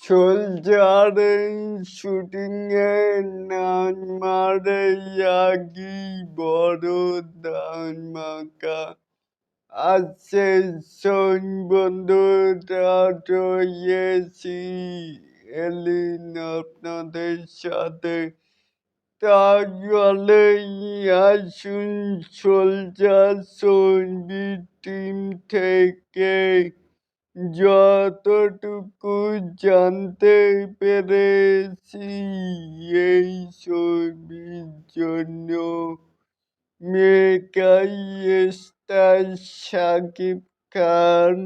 সোলজারের শুটিংয়ে নাইমারে ইয়াগি বড় ধামাকা আছে বন্ধুরা রয়েছি এলিন আপনাদের সাথে তাহলে আসুন সোলজার সঙ্গীত টিম থেকে যতটুকু জানতে পেরেছি এই ছবির জন্য মেকাই স্টার শাকিব খান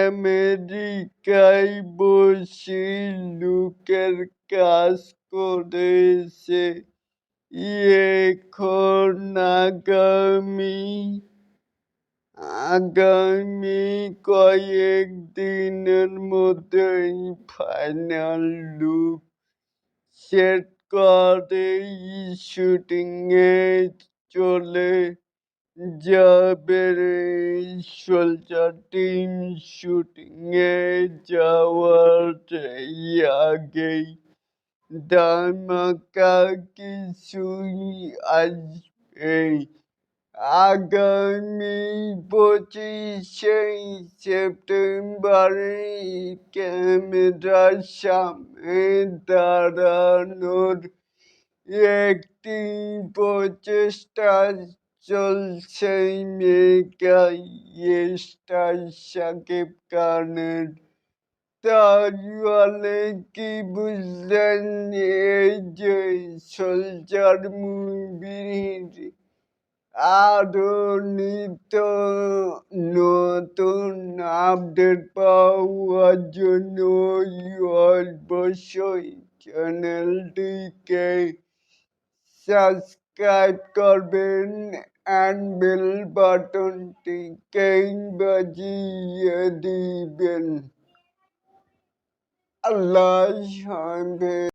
আমেরিকায় বসে লুকের কাজ করেছে এখন আগামী কয়েকদিনের মধ্যেই ফাইনাল লুক সেট করে শুটিংয়ে চলে যাবে সোলজার টিম। শুটিংয়ে যাওয়ার আগেই ধামাকা কিছুই আসবে। আগামী 25শে সেপ্টেম্বরে ক্যামেরার সামনে দাঁড়ানোর একটি প্রচেষ্টা চলছে মেগাই স্টার শাকিব খানের। তাহলে কি বুঝলেন এই যে সোলজার মুভির আরো নিত্য নতুন আপডেট পাওয়ার জন্য অবশ্যই চ্যানেলটিকে সাবস্ক্রাইব করবেন and বেল বাটনটিকে বাজিয়ে দিবেন। আল্লাহ হাফেজ।